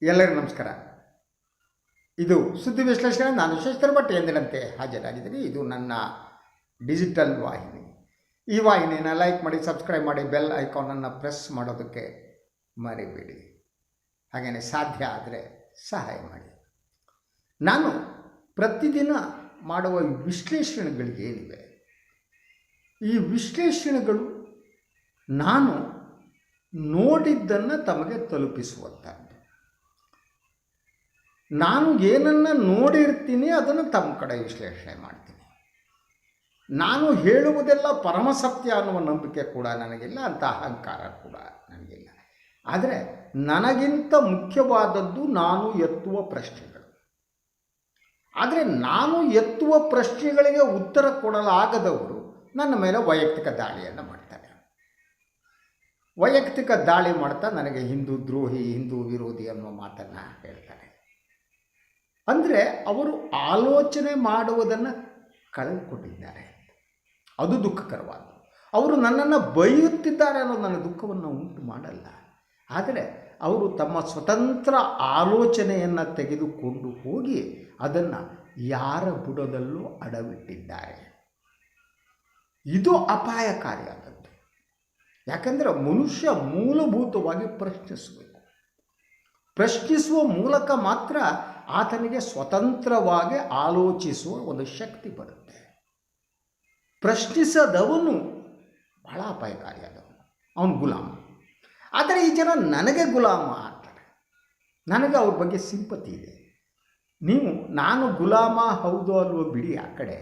ಎಲ್ಲರಿಗೂ ನಮಸ್ಕಾರ. ಇದು ಸುದ್ದಿ ವಿಶ್ಲೇಷಣೆ. ನಾನು ಶೇಖರ್ ಭಟ್ ಎಂದಿನಂತೆ ಹಾಜರಾಗಿದ್ದೀನಿ. ಇದು ನನ್ನ ಡಿಜಿಟಲ್ ವಾಹಿನಿ. ಈ ವಾಹಿನಿನ ಲೈಕ್ ಮಾಡಿ, ಸಬ್ಸ್ಕ್ರೈಬ್ ಮಾಡಿ, ಬೆಲ್ ಐಕಾನನ್ನು ಪ್ರೆಸ್ ಮಾಡೋದಕ್ಕೆ ಮರಿಬೇಡಿ. ಹಾಗೆಯೇ ಸಾಧ್ಯ ಆದರೆ ಸಹಾಯ ಮಾಡಿ. ನಾನು ಪ್ರತಿದಿನ ಮಾಡುವ ವಿಶ್ಲೇಷಣೆಗಳಿಗೇನಿವೆ, ಈ ವಿಶ್ಲೇಷಣೆಗಳು ನಾನು ನೋಡಿದ್ದನ್ನು ತಮಗೆ ತಲುಪಿಸುವಂಥದ್ದು. ನಾನು ಏನನ್ನು ನೋಡಿರ್ತೀನಿ ಅದನ್ನು ತಮ್ಮ ಕಡೆ ವಿಶ್ಲೇಷಣೆ ಮಾಡ್ತೀನಿ. ನಾನು ಹೇಳುವುದೆಲ್ಲ ಪರಮಸತ್ಯ ಅನ್ನುವ ನಂಬಿಕೆ ಕೂಡ ನನಗಿಲ್ಲ, ಅಂಥ ಅಹಂಕಾರ ಕೂಡ ನನಗಿಲ್ಲ. ಆದರೆ ನನಗಿಂತ ಮುಖ್ಯವಾದದ್ದು ನಾನು ಎತ್ತುವ ಪ್ರಶ್ನೆಗಳು. ಆದರೆ ನಾನು ಎತ್ತುವ ಪ್ರಶ್ನೆಗಳಿಗೆ ಉತ್ತರ ಕೊಡಲಾಗದವರು ನನ್ನ ಮೇಲೆ ವೈಯಕ್ತಿಕ ದಾಳಿಯನ್ನು ಮಾಡ್ತಾರೆ. ವೈಯಕ್ತಿಕ ದಾಳಿ ಮಾಡ್ತಾ ನನಗೆ ಹಿಂದೂ ದ್ರೋಹಿ, ಹಿಂದೂ ವಿರೋಧಿ ಅನ್ನುವ ಮಾತನ್ನು ಹೇಳ್ತಾರೆ. ಅಂದರೆ ಅವರು ಆಲೋಚನೆ ಮಾಡುವುದನ್ನು ಕಳೆದುಕೊಂಡಿದ್ದಾರೆ. ಅದು ದುಃಖಕರವಾದ್ದು. ಅವರು ನನ್ನನ್ನು ಬೈಯುತ್ತಿದ್ದಾರೆ ಅನ್ನೋದು ನನ್ನ ದುಃಖವನ್ನು ಉಂಟು ಮಾಡಲ್ಲ. ಆದರೆ ಅವರು ತಮ್ಮ ಸ್ವತಂತ್ರ ಆಲೋಚನೆಯನ್ನು ತೆಗೆದುಕೊಂಡು ಹೋಗಿ ಅದನ್ನು ಯಾರ ಬುಡದಲ್ಲೂ ಅಡವಿಟ್ಟಿದ್ದಾರೆ. ಇದು ಅಪಾಯಕಾರಿಯಾದದ್ದು. ಯಾಕಂದರೆ ಮನುಷ್ಯ ಮೂಲಭೂತವಾಗಿ ಪ್ರಶ್ನಿಸಬೇಕು. ಪ್ರಶ್ನಿಸುವ ಮೂಲಕ ಮಾತ್ರ ಆತನಿಗೆ ಸ್ವತಂತ್ರವಾಗಿ ಆಲೋಚಿಸುವ ಒಂದು ಶಕ್ತಿ ಬರುತ್ತೆ. ಪ್ರಶ್ನಿಸದವನು ಬಹಳ ಅಪಾಯಕಾರಿಯಾದವನು, ಅವನು ಗುಲಾಮ. ಆದರೆ ಈ ಜನ ನನಗೆ ಗುಲಾಮ ಅಂತಾರೆ. ನನಗೆ ಅವ್ರ ಬಗ್ಗೆ ಸಿಂಪತಿ ಇದೆ. ನಾನು ಗುಲಾಮ ಹೌದೋ ಅಲ್ವೋ ಬಿಡಿ ಆ ಕಡೆ,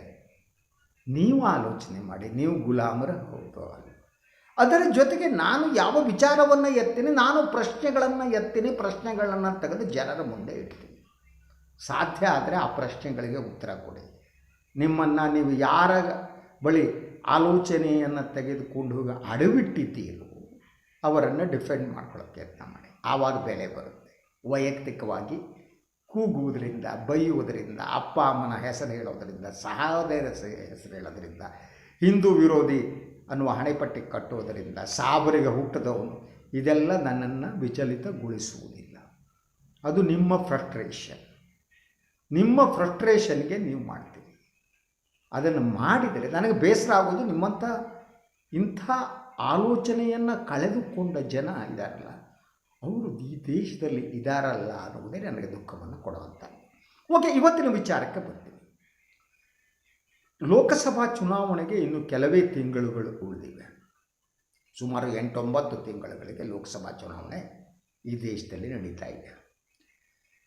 ನೀವು ಆಲೋಚನೆ ಮಾಡಿ, ನೀವು ಗುಲಾಮರ ಹೌದೋ ಅಲ್ವೋ. ಅದರ ಜೊತೆಗೆ ನಾನು ಯಾವ ವಿಚಾರವನ್ನು ಎತ್ತೀನಿ, ನಾನು ಪ್ರಶ್ನೆಗಳನ್ನು ಎತ್ತೀನಿ, ಪ್ರಶ್ನೆಗಳನ್ನು ತೆಗೆದು ಜನರ ಮುಂದೆ ಇಡ್ತೀನಿ. ಸಾಧ್ಯ ಆದರೆ ಆ ಪ್ರಶ್ನೆಗಳಿಗೆ ಉತ್ತರ ಕೊಡಿ. ನಿಮ್ಮನ್ನು ನೀವು ಯಾರ ಬಳಿ ಆಲೋಚನೆಯನ್ನು ತೆಗೆದುಕೊಂಡು ಹೋಗಿ ಅಡವಿಟ್ಟಿದ್ದೀರೋ ಅವರನ್ನು ಡಿಫೆಂಡ್ ಮಾಡ್ಕೊಳ್ಳೋಕ್ಕೆ ಯತ್ನ ಮಾಡಿ. ಆವಾಗ ಬೆಲೆ ಬರುತ್ತೆ. ವೈಯಕ್ತಿಕವಾಗಿ ಕೂಗುವುದರಿಂದ, ಬೈಯುವುದರಿಂದ, ಅಪ್ಪ ಅಮ್ಮನ ಹೆಸರು ಹೇಳೋದರಿಂದ, ಸಹೋದರ ಹೆಸರು ಹೇಳೋದರಿಂದ, ಹಿಂದೂ ವಿರೋಧಿ ಅನ್ನುವ ಹಣೆಪಟ್ಟಿ ಕಟ್ಟುವುದರಿಂದ, ಸಾಬರಿಗೆ ಹುಟ್ಟದವನು, ಇದೆಲ್ಲ ನನ್ನನ್ನು ವಿಚಲಿತಗೊಳಿಸುವುದಿಲ್ಲ. ಅದು ನಿಮ್ಮ ಫ್ರಸ್ಟ್ರೇಷನ್. ನಿಮ್ಮ ಫ್ರಸ್ಟ್ರೇಷನ್ಗೆ ನೀವು ಮಾಡ್ತೀರಿ. ಅದನ್ನು ಮಾಡಿದರೆ ನನಗೆ ಬೇಸರ ಆಗೋದು ನಿಮ್ಮಂಥ ಇಂಥ ಆಲೋಚನೆಯನ್ನು ಕಳೆದುಕೊಂಡ ಜನ ಇದ್ದಾರಲ್ಲ, ಅವರು ಈ ದೇಶದಲ್ಲಿ ಇದ್ದಾರಲ್ಲ ಅನ್ನುವುದೇ ನನಗೆ ದುಃಖವನ್ನು ಕೊಡುವಂಥ. ಓಕೆ, ಇವತ್ತಿನ ವಿಚಾರಕ್ಕೆ ಬರ್ತೀನಿ. ಲೋಕಸಭಾ ಚುನಾವಣೆಗೆ ಇನ್ನು ಕೆಲವೇ ತಿಂಗಳುಗಳು ಉಳಿದಿವೆ. ಸುಮಾರು 8-9 ತಿಂಗಳುಗಳಿಗೆ ಲೋಕಸಭಾ ಚುನಾವಣೆ ಈ ದೇಶದಲ್ಲಿ ನಡೀತಾ ಇದೆ.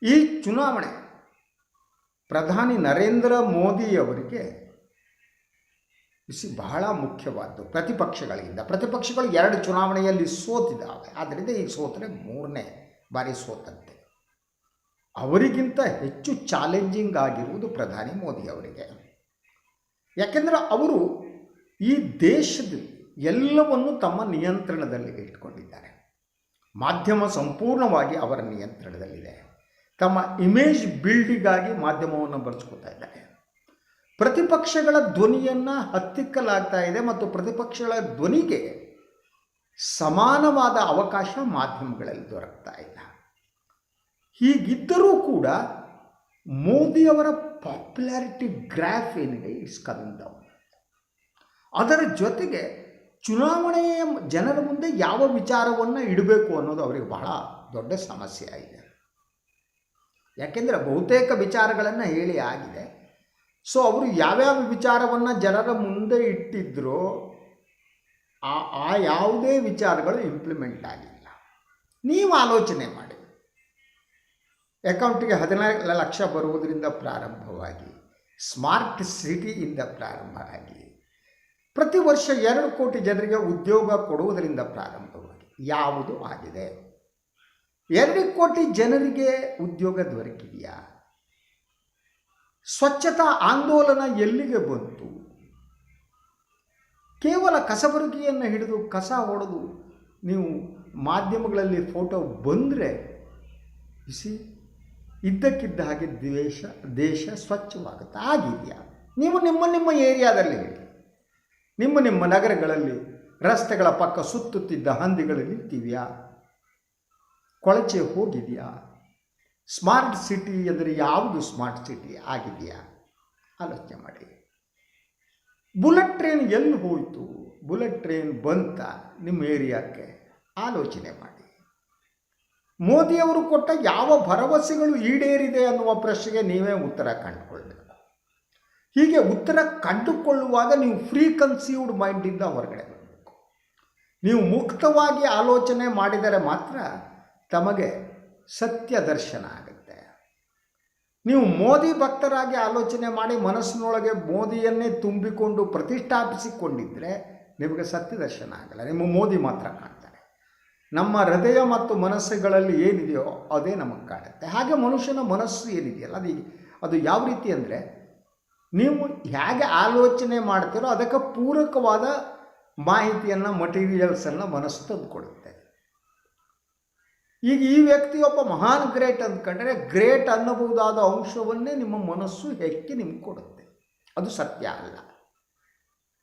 ಈ ಚುನಾವಣೆ ಪ್ರಧಾನಿ ನರೇಂದ್ರ ಮೋದಿಯವರಿಗೆ ಬಹಳ ಮುಖ್ಯವಾದ್ದು. ಪ್ರತಿಪಕ್ಷಗಳು 2 ಚುನಾವಣೆಯಲ್ಲಿ ಸೋತಿದ್ದಾವೆ. ಆದ್ದರಿಂದ ಈಗ ಸೋತರೆ 3ನೇ ಬಾರಿ ಸೋತಂತೆ. ಅವರಿಗಿಂತ ಹೆಚ್ಚು ಚಾಲೆಂಜಿಂಗ್ ಆಗಿರುವುದು ಪ್ರಧಾನಿ ಮೋದಿಯವರಿಗೆ. ಯಾಕೆಂದರೆ ಅವರು ಈ ದೇಶದ ಎಲ್ಲವನ್ನು ತಮ್ಮ ನಿಯಂತ್ರಣದಲ್ಲಿ ಇಟ್ಕೊಂಡಿದ್ದಾರೆ. ಮಾಧ್ಯಮ ಸಂಪೂರ್ಣವಾಗಿ ಅವರ ನಿಯಂತ್ರಣದಲ್ಲಿದೆ. ತಮ್ಮ ಇಮೇಜ್ ಬಿಲ್ಡಿಗಾಗಿ ಮಾಧ್ಯಮವನ್ನು ಬಳಸ್ಕೊತಾ ಇದ್ದಾರೆ. ಪ್ರತಿಪಕ್ಷಗಳ ಧ್ವನಿಯನ್ನು ಹತ್ತಿಕ್ಕಲಾಗ್ತಾ ಇದೆ ಮತ್ತು ಪ್ರತಿಪಕ್ಷಗಳ ಧ್ವನಿಗೆ ಸಮಾನವಾದ ಅವಕಾಶ ಮಾಧ್ಯಮಗಳಲ್ಲಿ ದೊರಕ್ತಾ ಇಲ್ಲ. ಹೀಗಿದ್ದರೂ ಕೂಡ ಮೋದಿಯವರ ಪಾಪ್ಯುಲಾರಿಟಿ ಗ್ರಾಫ್ ಏನಿದೆ ಇಟ್ಸ್ ಕಮಿಂಗ್ ಡೌನ್. ಅದರ ಜೊತೆಗೆ ಚುನಾವಣೆಯ ಜನರ ಮುಂದೆ ಯಾವ ವಿಚಾರವನ್ನು ಇಡಬೇಕು ಅನ್ನೋದು ಅವರಿಗೆ ಬಹಳ ದೊಡ್ಡ ಸಮಸ್ಯೆ ಆಗಿದೆ. ಯಾಕೆಂದರೆ ಬಹುತೇಕ ವಿಚಾರಗಳನ್ನು ಹೇಳಿ ಆಗಿದೆ. ಸೊ ಅವರು ಯಾವ್ಯಾವ ವಿಚಾರವನ್ನು ಜನರ ಮುಂದೆ ಇಟ್ಟಿದ್ರೋ ಆ ಯಾವುದೇ ವಿಚಾರಗಳು ಇಂಪ್ಲಿಮೆಂಟ್ ಆಗಿಲ್ಲ. ನೀವು ಆಲೋಚನೆ ಮಾಡಿ. ಅಕೌಂಟಿಗೆ 14 ಲಕ್ಷ ಬರುವುದರಿಂದ ಪ್ರಾರಂಭವಾಗಿ, ಸ್ಮಾರ್ಟ್ ಸಿಟಿಯಿಂದ ಪ್ರಾರಂಭ ಆಗಿ, ಪ್ರತಿ ವರ್ಷ 2 ಕೋಟಿ ಜನರಿಗೆ ಉದ್ಯೋಗ ಕೊಡುವುದರಿಂದ ಪ್ರಾರಂಭವಾಗಿ ಯಾವುದು ಆಗಿದೆ? 2 ಕೋಟಿ ಜನರಿಗೆ ಉದ್ಯೋಗ ದೊರಕಿದೆಯಾ? ಸ್ವಚ್ಛತಾ ಆಂದೋಲನ ಎಲ್ಲಿಗೆ ಬಂತು? ಕೇವಲ ಕಸಬರಗಿಯನ್ನು ಹಿಡಿದು ಕಸ ಹೊಡೆದು ನೀವು ಮಾಧ್ಯಮಗಳಲ್ಲಿ ಫೋಟೋ ಬಂದರೆ ಇದ್ದಕ್ಕಿದ್ದ ಹಾಗೆ ದೇಶ ಸ್ವಚ್ಛವಾಗುತ್ತೆ. ಆಗಿದೆಯಾ? ನೀವು ನಿಮ್ಮ ಏರಿಯಾದಲ್ಲಿ ಹೇಳಿ. ನಿಮ್ಮ ನಗರಗಳಲ್ಲಿ ರಸ್ತೆಗಳ ಪಕ್ಕ ಸುತ್ತುತ್ತಿದ್ದ ಹಂದಿಗಳು ನಿಂತಿವೆಯಾ? ಕೊಳಚೆ ಹೋಗಿದೆಯಾ? ಸ್ಮಾರ್ಟ್ ಸಿಟಿ ಅಂದರೆ ಯಾವುದು ಸ್ಮಾರ್ಟ್ ಸಿಟಿ ಆಗಿದೆಯಾ ಆಲೋಚನೆ ಮಾಡಿ. ಬುಲೆಟ್ ಟ್ರೈನ್ ಎಲ್ಲಿ ಹೋಯಿತು, ಬುಲೆಟ್ ಟ್ರೈನ್ ಬಂತ ನಿಮ್ಮ ಏರಿಯಾಕ್ಕೆ ಆಲೋಚನೆ ಮಾಡಿ. ಮೋದಿಯವರು ಕೊಟ್ಟ ಯಾವ ಭರವಸೆಗಳು ಈಡೇರಿದೆ ಅನ್ನುವ ಪ್ರಶ್ನೆಗೆ ನೀವೇ ಉತ್ತರ ಕಂಡುಕೊಳ್ಬೇಕು. ಹೀಗೆ ಉತ್ತರ ಕಂಡುಕೊಳ್ಳುವಾಗ ನೀವು ಫ್ರೀ ಕನ್ಸೀವ್ಡ್ ಮೈಂಡಿಂದ ಹೊರಗಡೆ ಬರಬೇಕು. ನೀವು ಮುಕ್ತವಾಗಿ ಆಲೋಚನೆ ಮಾಡಿದರೆ ಮಾತ್ರ ತಮಗೆ ಸತ್ಯ ದರ್ಶನ ಆಗುತ್ತೆ. ನೀವು ಮೋದಿ ಭಕ್ತರಾಗಿ ಆಲೋಚನೆ ಮಾಡಿ ಮನಸ್ಸಿನೊಳಗೆ ಮೋದಿಯನ್ನೇ ತುಂಬಿಕೊಂಡು ಪ್ರತಿಷ್ಠಾಪಿಸಿಕೊಂಡಿದ್ದರೆ ನಿಮಗೆ ಸತ್ಯ ದರ್ಶನ ಆಗಲ್ಲ, ನಿಮ್ಮ ಮೋದಿ ಮಾತ್ರ ಕಾಣ್ತಾರೆ. ನಮ್ಮ ಹೃದಯ ಮತ್ತು ಮನಸ್ಸುಗಳಲ್ಲಿ ಏನಿದೆಯೋ ಅದೇ ನಮಗೆ ಕಾಣುತ್ತೆ. ಹಾಗೆ ಮನುಷ್ಯನ ಮನಸ್ಸು ಏನಿದೆಯಲ್ಲ ಅದು ಯಾವ ರೀತಿ ಅಂದರೆ, ನೀವು ಹೇಗೆ ಆಲೋಚನೆ ಮಾಡ್ತೀರೋ ಅದಕ್ಕೆ ಪೂರಕವಾದ ಮಾಹಿತಿಯನ್ನು, ಮಟೀರಿಯಲ್ಸನ್ನು ಮನಸ್ಸು ತಂದುಕೊಡುತ್ತೆ. ಈಗ ಈ ವ್ಯಕ್ತಿಯೊಬ್ಬ ಮಹಾನ್ ಗ್ರೇಟ್ ಅಂದ್ಕೊಂಡ್ರೆ ಗ್ರೇಟ್ ಅನ್ನಬಹುದಾದ ಅಂಶವನ್ನೇ ನಿಮ್ಮ ಮನಸ್ಸು ಹೆಕ್ಕಿ ನಿಮ್ಗೆ ಕೊಡುತ್ತೆ. ಅದು ಸತ್ಯ ಅಲ್ಲ.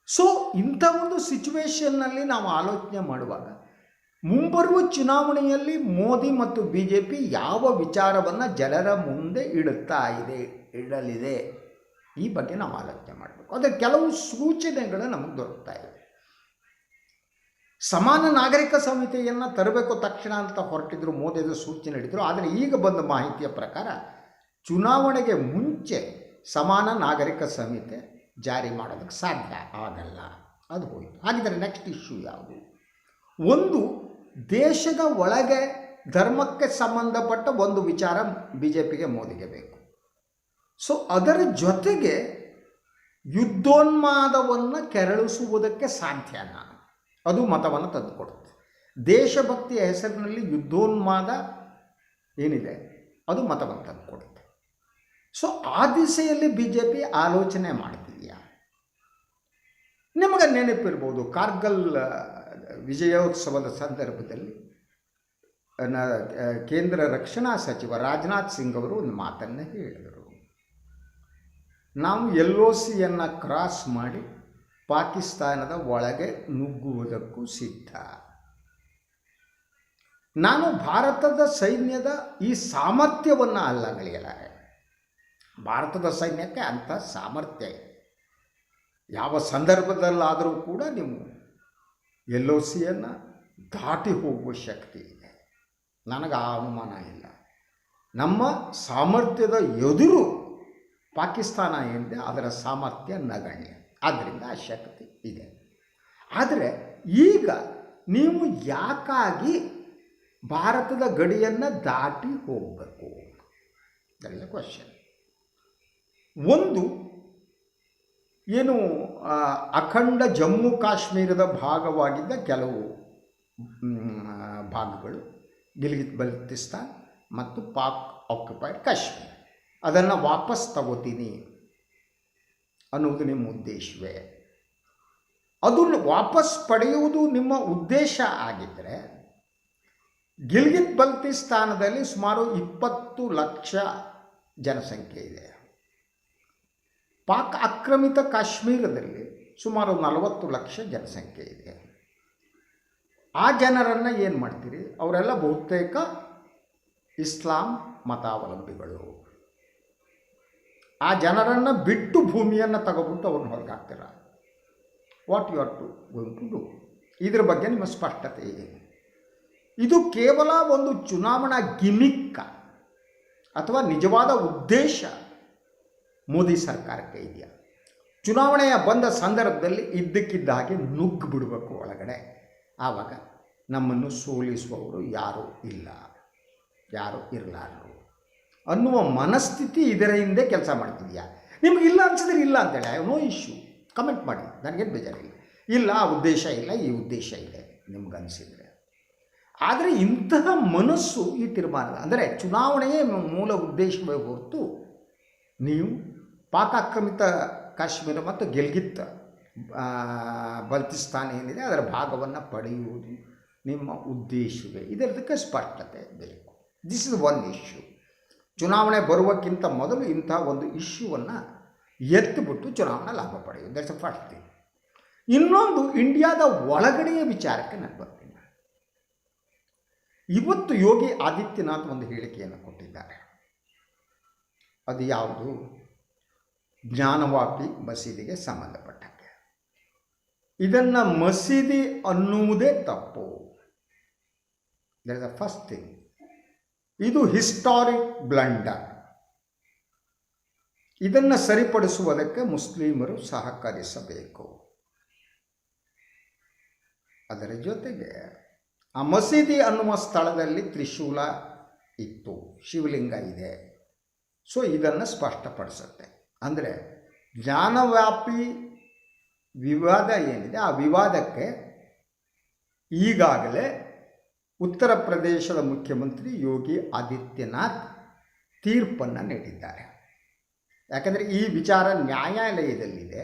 ಸೊ ಇಂಥ ಒಂದು ಸಿಚುವೇಶನ್ನಲ್ಲಿ ನಾವು ಆಲೋಚನೆ ಮಾಡುವಾಗ ಮುಂಬರುವ ಚುನಾವಣೆಯಲ್ಲಿ ಮೋದಿ ಮತ್ತು BJP ಯಾವ ವಿಚಾರವನ್ನು ಜನರ ಮುಂದೆ ಇಡಲಿದೆ ಈ ಬಗ್ಗೆ ನಾವು ಆಲೋಚನೆ ಮಾಡಬೇಕು. ಅದರ ಕೆಲವು ಸೂಚನೆಗಳು ನಮಗೆ ದೊರಕ್ತಾ ಇವೆ. ಸಮಾನ ನಾಗರಿಕ ಸಂಹಿತೆಯನ್ನು ತರಬೇಕು ತಕ್ಷಣ ಅಂತ ಹೊರಟಿದ್ರು, ಮೋದಿಯವರು ಸೂಚನೆ ನೀಡಿದರು. ಆದರೆ ಈಗ ಬಂದ ಮಾಹಿತಿಯ ಪ್ರಕಾರ ಚುನಾವಣೆಗೆ ಮುಂಚೆ ಸಮಾನ ನಾಗರಿಕ ಸಂಹಿತೆ ಜಾರಿ ಮಾಡೋದಕ್ಕೆ ಸಾಧ್ಯ ಆಗಲ್ಲ, ಅದು ಹೋಯಿತು. ಹಾಗಿದ್ರೆ ನೆಕ್ಸ್ಟ್ ಇಶ್ಯೂ ಯಾವುದು? ಒಂದು, ದೇಶದ ಒಳಗೆ ಧರ್ಮಕ್ಕೆ ಸಂಬಂಧಪಟ್ಟ ಒಂದು ವಿಚಾರ BJPಗೆ ಮೋದಿಗೆ ಬೇಕು. ಸೊ ಅದರ ಜೊತೆಗೆ ಯುದ್ಧೋನ್ಮಾದವನ್ನು ಕೆರಳಿಸುವುದಕ್ಕೆ ಸಾಧ್ಯನಾ, ಅದು ಮತವನ್ನು ತಂದುಕೊಡುತ್ತೆ. ದೇಶಭಕ್ತಿಯ ಹೆಸರಿನಲ್ಲಿ ಯುದ್ಧೋನ್ಮಾದ ಏನಿದೆ ಅದು ಮತವನ್ನು ತಂದುಕೊಡುತ್ತೆ. ಸೊ ಆ ದಿಸೆಯಲ್ಲಿ BJP ಆಲೋಚನೆ ಮಾಡ್ತಿದೆಯಾ? ನಿಮಗೆ ನೆನಪಿರ್ಬೋದು, ಕಾರ್ಗಿಲ್ ವಿಜಯೋತ್ಸವದ ಸಂದರ್ಭದಲ್ಲಿ ಕೇಂದ್ರ ರಕ್ಷಣಾ ಸಚಿವ ರಾಜನಾಥ್ ಸಿಂಗ್ ಅವರು ಒಂದು ಮಾತನ್ನು ಹೇಳಿದರು. ನಾವು LOCಯನ್ನು ಕ್ರಾಸ್ ಮಾಡಿ ಪಾಕಿಸ್ತಾನದ ಒಳಗೆ ನುಗ್ಗುವುದಕ್ಕೂ ಸಿದ್ಧ. ನಾನು ಭಾರತದ ಸೈನ್ಯದ ಈ ಸಾಮರ್ಥ್ಯವನ್ನು ಅಲ್ಲಗಳೆಯಲಾರೆ. ಭಾರತದ ಸೈನ್ಯಕ್ಕೆ ಅಂಥ ಸಾಮರ್ಥ್ಯ ಇದೆ. ಯಾವ ಸಂದರ್ಭದಲ್ಲಾದರೂ ಕೂಡ ನೀವು LOCಯನ್ನು ದಾಟಿ ಹೋಗುವ ಶಕ್ತಿ ಇದೆ. ನನಗೆ ಆ ಅನುಮಾನ ಇಲ್ಲ. ನಮ್ಮ ಸಾಮರ್ಥ್ಯದ ಎದುರು ಪಾಕಿಸ್ತಾನ ಏನಿದೆ ಅದರ ಸಾಮರ್ಥ್ಯ ನಗಣ್ಯ. ಆದ್ದರಿಂದ ಆ ಶಕ್ತಿ ಇದೆ. ಆದರೆ ಈಗ ನೀವು ಯಾಕಾಗಿ ಭಾರತದ ಗಡಿಯನ್ನು ದಾಟಿ ಹೋಗಬೇಕು? That is a question. ಒಂದು, ಏನು ಅಖಂಡ ಜಮ್ಮು ಕಾಶ್ಮೀರದ ಭಾಗವಾಗಿದ್ದ ಕೆಲವು ಭಾಗಗಳು, ಗಿಲ್ಗಿತ್ ಬಲ್ತಿಸ್ತಾನ್ ಮತ್ತು ಪಾಕ್ ಆಕ್ಯುಪೈಡ್ ಕಾಶ್ಮೀರ, ಅದನ್ನು ವಾಪಸ್ ತಗೋತೀನಿ ಅನ್ನುವುದು ನಿಮ್ಮ ಉದ್ದೇಶವೇ? ಅದನ್ನು ವಾಪಸ್ ಪಡೆಯುವುದು ನಿಮ್ಮ ಉದ್ದೇಶ ಆಗಿದ್ದರೆ, ಗಿಲ್ಗಿತ್ ಬಲ್ತಿಸ್ತಾನದಲ್ಲಿ ಸುಮಾರು 20 ಲಕ್ಷ ಜನಸಂಖ್ಯೆ ಇದೆ. ಪಾಕ್ ಆಕ್ರಮಿತ ಕಾಶ್ಮೀರದಲ್ಲಿ ಸುಮಾರು 40 ಲಕ್ಷ ಜನಸಂಖ್ಯೆ ಇದೆ. ಆ ಜನರನ್ನು ಏನು ಮಾಡ್ತೀರಿ? ಅವರೆಲ್ಲ ಬಹುತೇಕ ಇಸ್ಲಾಂ ಮತಾವಲಂಬಿಗಳು. ಆ ಜನರನ್ನು ಬಿಟ್ಟು ಭೂಮಿಯನ್ನು ತಗೋಬಿಟ್ಟು ಅವ್ರನ್ನ ಹೊರಗೆ ಹಾಕ್ತೀರ. What you are going to do? ಇದ್ರ ಬಗ್ಗೆ ನಿಮ್ಮ ಸ್ಪಷ್ಟತೆ ಇದೆ. ಇದು ಕೇವಲ ಒಂದು ಚುನಾವಣಾ ಗಿಮಿಕ್ಕ ಅಥವಾ ನಿಜವಾದ ಉದ್ದೇಶ ಮೋದಿ ಸರ್ಕಾರಕ್ಕೆ ಇದೆಯಾ? ಚುನಾವಣೆಯ ಬಂದ ಸಂದರ್ಭದಲ್ಲಿ ಇದ್ದಕ್ಕಿದ್ದ ಹಾಗೆ ನುಗ್ಗಿ ಬಿಡಬೇಕು ಒಳಗಡೆ, ಆವಾಗ ನಮ್ಮನ್ನು ಸೋಲಿಸುವವರು ಯಾರೂ ಇಲ್ಲ, ಯಾರೂ ಇರಲಾರರು ಅನ್ನುವ ಮನಸ್ಥಿತಿ ಇದರ ಹಿಂದೆ ಕೆಲಸ ಮಾಡ್ತಿದೆಯಾ? ನಿಮಗಿಲ್ಲ ಅನ್ಸಿದ್ರೆ ಇಲ್ಲ ಅಂತೇಳಿ, I have no issue, comment ಮಾಡಿ, ನನಗೇನು ಬೇಜಾರಿಲ್ಲ. ಇಲ್ಲ, ಆ ಉದ್ದೇಶ ಇಲ್ಲ, ಈ ಉದ್ದೇಶ ಇದೆ ನಿಮ್ಗನ್ಸಿದ್ರೆ. ಆದರೆ ಇಂತಹ ಮನಸ್ಸು ಈ ತೀರ್ಮಾನ, ಅಂದರೆ ಚುನಾವಣೆಯೇ ಮೂಲ ಉದ್ದೇಶವೇ ಹೊರತು ನೀವು ಪಾಕ್ ಆಕ್ರಮಿತ ಕಾಶ್ಮೀರ ಮತ್ತು ಗಿಲ್ಗಿತ್ ಬಲ್ತಿಸ್ತಾನ್ ಏನಿದೆ ಅದರ ಭಾಗವನ್ನು ಪಡೆಯುವುದು ನಿಮ್ಮ ಉದ್ದೇಶವೇ? ಇದಕ್ಕೆ ಸ್ಪಷ್ಟತೆ ಬೇಕು. This is one issue. ಚುನಾವಣೆ ಬರುವಕ್ಕಿಂತ ಮೊದಲು ಇಂಥ ಒಂದು ಇಶ್ಯೂವನ್ನು ಎತ್ತಿಬಿಟ್ಟು ಚುನಾವಣಾ ಲಾಭ ಪಡೆಯುವುದು, ದಟ್ಸ್ ಅ ಫಸ್ಟ್ ಥಿಂಗ್. ಇನ್ನೊಂದು, ಇಂಡಿಯಾದ ಒಳಗಡೆಯ ವಿಚಾರಕ್ಕೆ ನಾನು ಬರ್ತೀನಿ. ಇವತ್ತು ಯೋಗಿ ಆದಿತ್ಯನಾಥ್ ಒಂದು ಹೇಳಿಕೆಯನ್ನು ಕೊಟ್ಟಿದ್ದಾರೆ. ಅದು ಯಾವುದು? ಜ್ಞಾನವಾಪಿ ಮಸೀದಿಗೆ ಸಂಬಂಧಪಟ್ಟಂಗೆ. ಇದನ್ನು ಮಸೀದಿ ಅನ್ನುವುದೇ ತಪ್ಪು. That is the first thing. ಇದು ಹಿಸ್ಟಾರಿಕ್ ಬ್ಲಂಡರ್. ಇದನ್ನು ಸರಿಪಡಿಸುವುದಕ್ಕೆ ಮುಸ್ಲಿಮರು ಸಹಕರಿಸಬೇಕು. ಅದರ ಜೊತೆಗೆ ಆ ಮಸೀದಿ ಅನ್ನುವ ಸ್ಥಳದಲ್ಲಿ ತ್ರಿಶೂಲ ಇತ್ತು, ಶಿವಲಿಂಗ ಇದೆ. ಸೊ ಇದನ್ನು ಸ್ಪಷ್ಟಪಡಿಸುತ್ತೆ. ಅಂದರೆ ಜ್ಞಾನವ್ಯಾಪಿ ವಿವಾದ ಏನಿದೆ, ಆ ವಿವಾದಕ್ಕೆ ಈಗಾಗಲೇ ಉತ್ತರ ಪ್ರದೇಶದ ಮುಖ್ಯಮಂತ್ರಿ ಯೋಗಿ ಆದಿತ್ಯನಾಥ್ ತೀರ್ಪನ್ನು ನೀಡಿದ್ದಾರೆ. ಯಾಕಂದರೆ ಈ ವಿಚಾರ ನ್ಯಾಯಾಲಯದಲ್ಲಿದೆ,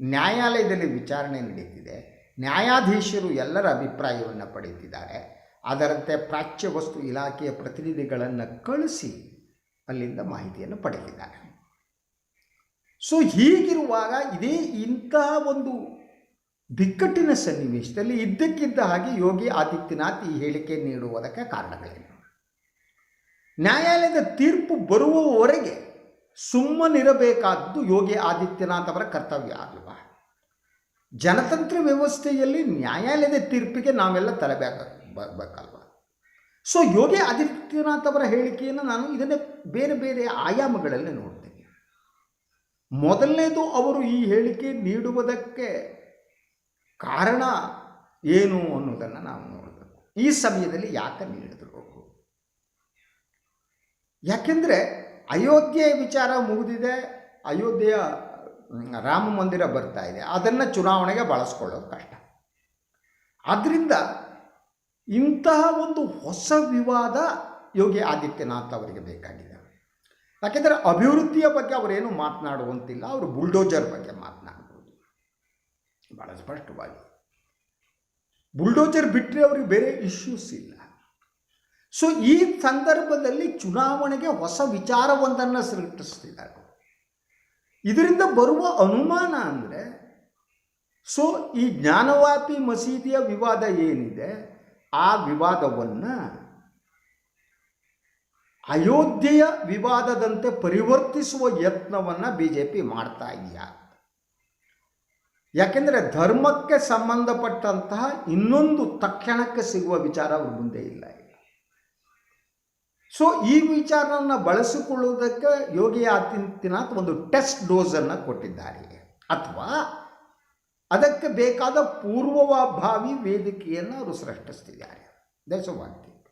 ನ್ಯಾಯಾಲಯದಲ್ಲಿ ವಿಚಾರಣೆ ನಡೀತಿದೆ, ನ್ಯಾಯಾಧೀಶರು ಎಲ್ಲರ ಅಭಿಪ್ರಾಯವನ್ನು ಪಡೆಯುತ್ತಿದ್ದಾರೆ. ಅದರಂತೆ ಪ್ರಾಚ್ಯ ವಸ್ತು ಇಲಾಖೆಯ ಪ್ರತಿನಿಧಿಗಳನ್ನು ಕಳಿಸಿ ಅಲ್ಲಿಂದ ಮಾಹಿತಿಯನ್ನು ಪಡೆದಿದ್ದಾರೆ. ಸೊ ಹೀಗಿರುವಾಗ ಇಂತಹ ಒಂದು ಬಿಕ್ಕಟ್ಟಿನ ಸನ್ನಿವೇಶದಲ್ಲಿ ಇದ್ದಕ್ಕಿದ್ದ ಹಾಗೆ ಯೋಗಿ ಆದಿತ್ಯನಾಥ್ ಈ ಹೇಳಿಕೆ ನೀಡುವುದಕ್ಕೆ ಕಾರಣಗಳೇನು? ನ್ಯಾಯಾಲಯದ ತೀರ್ಪು ಬರುವವರೆಗೆ ಸುಮ್ಮನಿರಬೇಕಾದ್ದು ಯೋಗಿ ಆದಿತ್ಯನಾಥ್ ಅವರ ಕರ್ತವ್ಯ ಅಲ್ವಾ? ಜನತಂತ್ರ ವ್ಯವಸ್ಥೆಯಲ್ಲಿ ನ್ಯಾಯಾಲಯದ ತೀರ್ಪಿಗೆ ನಾವೆಲ್ಲ ತಲೆಬೇಕಲ್ವ? ಸೊ ಯೋಗಿ ಆದಿತ್ಯನಾಥ್ ಅವರ ಹೇಳಿಕೆಯನ್ನು ನಾನು ಇದನ್ನೇ ಬೇರೆ ಬೇರೆ ಆಯಾಮಗಳಲ್ಲಿ ನೋಡ್ತೀನಿ. ಮೊದಲನೇದು, ಅವರು ಈ ಹೇಳಿಕೆ ನೀಡುವುದಕ್ಕೆ ಕಾರಣ ಏನು ಅನ್ನೋದನ್ನು ನಾವು ನೋಡಬೇಕು. ಈ ಸಮಯದಲ್ಲಿ ಯಾಕೆ ನೀಡಿದ್ರು? ಯಾಕೆಂದರೆ ಅಯೋಧ್ಯೆ ವಿಚಾರ ಮುಗಿದಿದೆ, ಅಯೋಧ್ಯೆಯ ರಾಮ ಮಂದಿರ ಬರ್ತಾ ಇದೆ, ಅದನ್ನು ಚುನಾವಣೆಗೆ ಬಳಸ್ಕೊಳ್ಳೋದು ಕಷ್ಟ. ಆದ್ದರಿಂದ ಇಂತಹ ಒಂದು ಹೊಸ ವಿವಾದ ಯೋಗಿ ಆದಿತ್ಯನಾಥ್ ಅವರಿಗೆ ಬೇಕಾಗಿದೆ. ಯಾಕೆಂದರೆ ಅಭಿವೃದ್ಧಿಯ ಬಗ್ಗೆ ಅವರೇನು ಮಾತನಾಡುವಂತಿಲ್ಲ, ಅವರು ಬುಲ್ಡೋಜರ್ ಬಗ್ಗೆ ಮಾತನಾಡ್ಬೋದು ಭಾಳ ಸ್ಪಷ್ಟವಾಗಿ. ಬುಲ್ಡೋಜರ್ ಬಿಟ್ಟರೆ ಅವ್ರಿಗೆ ಬೇರೆ ಇಶ್ಯೂಸ್ ಇಲ್ಲ. ಸೊ ಈ ಸಂದರ್ಭದಲ್ಲಿ ಚುನಾವಣೆಗೆ ಹೊಸ ವಿಚಾರವೊಂದನ್ನು ಸೃಷ್ಟಿಸ್ತಿದ್ದಾರೆ. ಇದರಿಂದ ಬರುವ ಅನುಮಾನ ಅಂದರೆ, ಸೊ ಈ ಜ್ಞಾನವಾಪಿ ಮಸೀದಿಯ ವಿವಾದ ಏನಿದೆ, ಆ ವಿವಾದವನ್ನು ಅಯೋಧ್ಯೆಯ ವಿವಾದದಂತೆ ಪರಿವರ್ತಿಸುವ ಯತ್ನವನ್ನು BJP ಮಾಡ್ತಾ ಇದೆಯಾ? ಯಾಕೆಂದರೆ ಧರ್ಮಕ್ಕೆ ಸಂಬಂಧಪಟ್ಟಂತಹ ಇನ್ನೊಂದು ತಕ್ಷಣಕ್ಕೆ ಸಿಗುವ ವಿಚಾರ ಅವ್ರ ಮುಂದೆ ಇಲ್ಲ. ಸೊ ಈ ವಿಚಾರವನ್ನು ಬಳಸಿಕೊಳ್ಳುವುದಕ್ಕೆ ಯೋಗಿ ಆದಿತ್ಯನಾಥ್ ಒಂದು ಟೆಸ್ಟ್ ಡೋಸನ್ನು ಕೊಟ್ಟಿದ್ದಾರೆ, ಅಥವಾ ಅದಕ್ಕೆ ಬೇಕಾದ ಪೂರ್ವಭಾವಿ ವೇದಿಕೆಯನ್ನು ಅವರು ಸೃಷ್ಟಿಸ್ತಿದ್ದಾರೆ. That's one thing.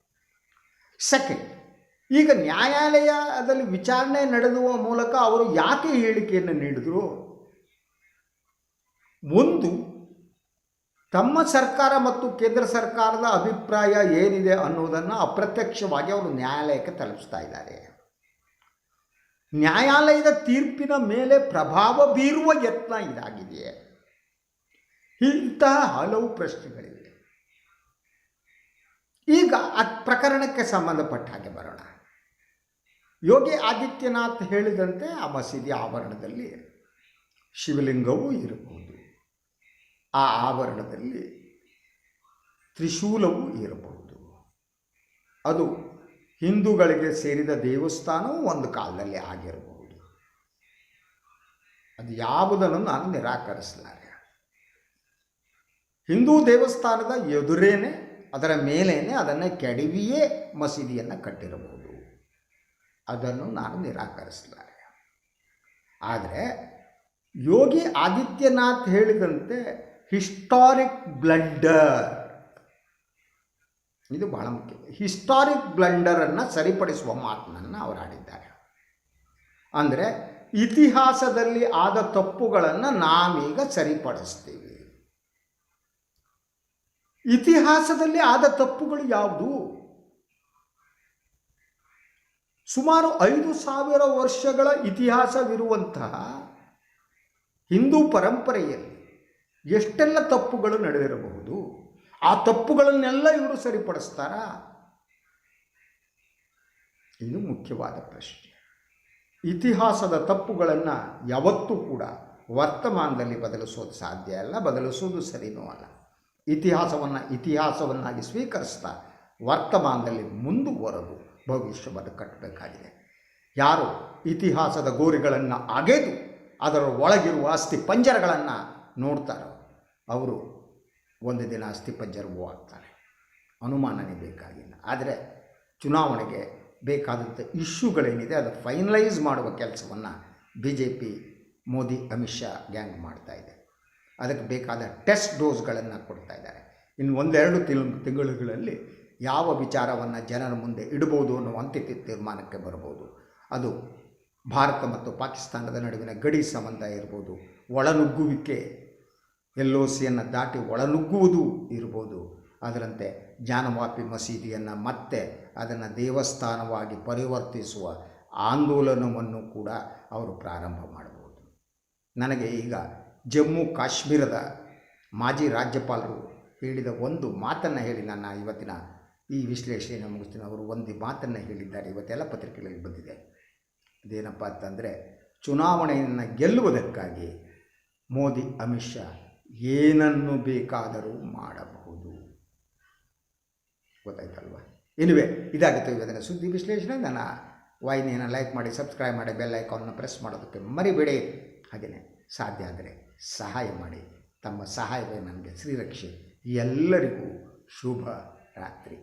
ಸೆಕೆಂಡ್, ಈಗ ನ್ಯಾಯಾಲಯದಲ್ಲಿ ವಿಚಾರಣೆ ನಡೆದುವ ಮೂಲಕ ಅವರು ಯಾಕೆ ಹೇಳಿಕೆಯನ್ನು ನೀಡಿದರು? ಒಂದು, ತಮ್ಮ ಸರ್ಕಾರ ಮತ್ತು ಕೇಂದ್ರ ಸರ್ಕಾರದ ಅಭಿಪ್ರಾಯ ಏನಿದೆ ಅನ್ನೋದನ್ನು ಅಪ್ರತ್ಯಕ್ಷವಾಗಿ ಅವರು ನ್ಯಾಯಾಲಯಕ್ಕೆ ತಲುಪಿಸ್ತಾ ಇದ್ದಾರೆ. ನ್ಯಾಯಾಲಯದ ತೀರ್ಪಿನ ಮೇಲೆ ಪ್ರಭಾವ ಬೀರುವ ಯತ್ನ ಇದಾಗಿದೆಯೇ? ಇಂತಹ ಹಲವು ಪ್ರಶ್ನೆಗಳಿವೆ. ಈಗ ಆ ಪ್ರಕರಣಕ್ಕೆ ಸಂಬಂಧಪಟ್ಟ ಹಾಗೆ ಬರೋಣ. ಯೋಗಿ ಆದಿತ್ಯನಾಥ್ ಹೇಳಿದಂತೆ ಆ ಮಸೀದಿ ಆವರಣದಲ್ಲಿ ಶಿವಲಿಂಗವೂ ಇರಬಹುದು, ಆ ಆವರಣದಲ್ಲಿ ತ್ರಿಶೂಲವೂ ಇರಬಹುದು. ಅದು ಹಿಂದೂಗಳಿಗೆ ಸೇರಿದ ದೇವಸ್ಥಾನವೂ ಒಂದು ಕಾಲದಲ್ಲಿ ಆಗಿರಬಹುದು. ಅದು ಯಾವುದನ್ನು ನಾನು ನಿರಾಕರಿಸಲಾರೆ. ಹಿಂದೂ ದೇವಸ್ಥಾನದ ಎದುರೇನೆ, ಅದರ ಮೇಲೇನೆ ಅದನ್ನು ಕೆಡವಿಯೇ ಮಸೀದಿಯನ್ನು ಕಟ್ಟಿರಬಹುದು. ಅದನ್ನು ನಾನು ನಿರಾಕರಿಸಲಾರೆ. ಆದರೆ ಯೋಗಿ ಆದಿತ್ಯನಾಥ್ ಹೇಳಿದಂತೆ ಹಿಸ್ಟಾರಿಕ್ ಬ್ಲಂಡರ್, ಇದು ಬಹಳ ಮುಖ್ಯ. ಹಿಸ್ಟಾರಿಕ್ ಬ್ಲಂಡರನ್ನು ಸರಿಪಡಿಸುವ ಮಾತನ್ನು ಅವರು ಆಡಿದ್ದಾರೆ. ಅಂದರೆ ಇತಿಹಾಸದಲ್ಲಿ ಆದ ತಪ್ಪುಗಳನ್ನು ನಾವೀಗ ಸರಿಪಡಿಸ್ತೀವಿ. ಇತಿಹಾಸದಲ್ಲಿ ಆದ ತಪ್ಪುಗಳು ಯಾವುದು? ಸುಮಾರು 5,000 ವರ್ಷಗಳ ಇತಿಹಾಸವಿರುವಂತಹ ಹಿಂದೂ ಪರಂಪರೆಯಲ್ಲಿ ಎಷ್ಟೆಲ್ಲ ತಪ್ಪುಗಳು ನಡೆದಿರಬಹುದು. ಆ ತಪ್ಪುಗಳನ್ನೆಲ್ಲ ಇವರು ಸರಿಪಡಿಸ್ತಾರಾ? ಇದು ಮುಖ್ಯವಾದ ಪ್ರಶ್ನೆ. ಇತಿಹಾಸದ ತಪ್ಪುಗಳನ್ನು ಯಾವತ್ತೂ ಕೂಡ ವರ್ತಮಾನದಲ್ಲಿ ಬದಲಿಸೋದು ಸಾಧ್ಯ ಅಲ್ಲ, ಬದಲಿಸೋದು ಸರಿನೂ ಅಲ್ಲ. ಇತಿಹಾಸವನ್ನಾಗಿ ಸ್ವೀಕರಿಸ್ತಾ ವರ್ತಮಾನದಲ್ಲಿ ಮುಂದುವರೆದು ಭವಿಷ್ಯವನ್ನು ಕಟ್ಟಬೇಕಾಗಿದೆ. ಯಾರು ಇತಿಹಾಸದ ಗೋರಿಗಳನ್ನು ಅಗೆದು ಅದರ ಒಳಗಿರುವ ಅಸ್ಥಿ ಪಂಜರಗಳನ್ನು ನೋಡ್ತಾರೋ ಅವರು ಒಂದು ದಿನ ಅಸ್ಥಿ ಪಂಜರವೂ ಆಗ್ತಾರೆ, ಅನುಮಾನನೇ ಬೇಕಾಗಿಲ್ಲ. ಆದರೆ ಚುನಾವಣೆಗೆ ಬೇಕಾದಂಥ ಇಶ್ಯೂಗಳೇನಿದೆ ಅದು ಫೈನಲೈಸ್ ಮಾಡುವ ಕೆಲಸವನ್ನು BJP ಮೋದಿ ಅಮಿತ್ ಶಾ ಗ್ಯಾಂಗ್ ಮಾಡ್ತಾಯಿದೆ. ಅದಕ್ಕೆ ಬೇಕಾದ ಟೆಸ್ಟ್ ಡೋಸ್ಗಳನ್ನು ಕೊಡ್ತಾ ಇದ್ದಾರೆ. ಇನ್ನು ಒಂದೆರಡು ತಿಂಗಳುಗಳಲ್ಲಿ ಯಾವ ವಿಚಾರವನ್ನು ಜನರ ಮುಂದೆ ಇಡ್ಬೋದು ಅನ್ನೋ ಅಂತಿಮ ತೀರ್ಮಾನಕ್ಕೆ ಬರ್ಬೋದು. ಅದು ಭಾರತ ಮತ್ತು ಪಾಕಿಸ್ತಾನದ ನಡುವಿನ ಗಡಿ ಸಂಬಂಧ ಇರ್ಬೋದು, ಒಳನುಗ್ಗುವಿಕೆ, LOCಯನ್ನು ದಾಟಿ ಒಳನುಗ್ಗುವುದು ಇರ್ಬೋದು. ಅದರಂತೆ ಜಾನವಾಪಿ ಮಸೀದಿಯನ್ನು ಮತ್ತೆ ಅದನ್ನು ದೇವಸ್ಥಾನವಾಗಿ ಪರಿವರ್ತಿಸುವ ಆಂದೋಲನವನ್ನು ಕೂಡ ಅವರು ಪ್ರಾರಂಭ ಮಾಡಬಹುದು. ನನಗೆ ಈಗ ಜಮ್ಮು ಕಾಶ್ಮೀರದ ಮಾಜಿ ರಾಜ್ಯಪಾಲರು ಹೇಳಿದ ಒಂದು ಮಾತನ್ನು ಹೇಳಿ ನನ್ನ ಇವತ್ತಿನ ಈ ವಿಶ್ಲೇಷಣೆ ಮುಗಿಸ್ತೀನಿ. ಅವರು ಒಂದು ಮಾತನ್ನು ಹೇಳಿದ್ದಾರೆ, ಇವತ್ತೆಲ್ಲ ಪತ್ರಿಕೆಗಳಲ್ಲಿ ಬಂದಿದೆ. ಅದೇನಪ್ಪ ಅಂತಂದರೆ, ಚುನಾವಣೆಯನ್ನು ಗೆಲ್ಲುವುದಕ್ಕಾಗಿ ಮೋದಿ ಅಮಿತ್ ಶಾ ಏನನ್ನು ಬೇಕಾದರೂ ಮಾಡಬಹುದು. ಗೊತ್ತಾಯ್ತಲ್ವ? ಎನಿವೆ, ಇದಾಗಿತ್ತು ಇವತ್ತಿನ ಸುದ್ದಿ ವಿಶ್ಲೇಷಣೆ. ನನ್ನ ವಾಹಿನಿಯನ್ನು ಲೈಕ್ ಮಾಡಿ, ಸಬ್ಸ್ಕ್ರೈಬ್ ಮಾಡಿ, ಬೆಲ್ ಐಕಾನ್ನ ಪ್ರೆಸ್ ಮಾಡೋದಕ್ಕೆ ಮರಿಬೇಡಿ. ಹಾಗೆಯೇ ಸಾಧ್ಯ ಆದರೆ ಸಹಾಯ ಮಾಡಿ. ತಮ್ಮ ಸಹಾಯವೇ ನನಗೆ ಶ್ರೀರಕ್ಷೆ. ಎಲ್ಲರಿಗೂ ಶುಭ ರಾತ್ರಿ.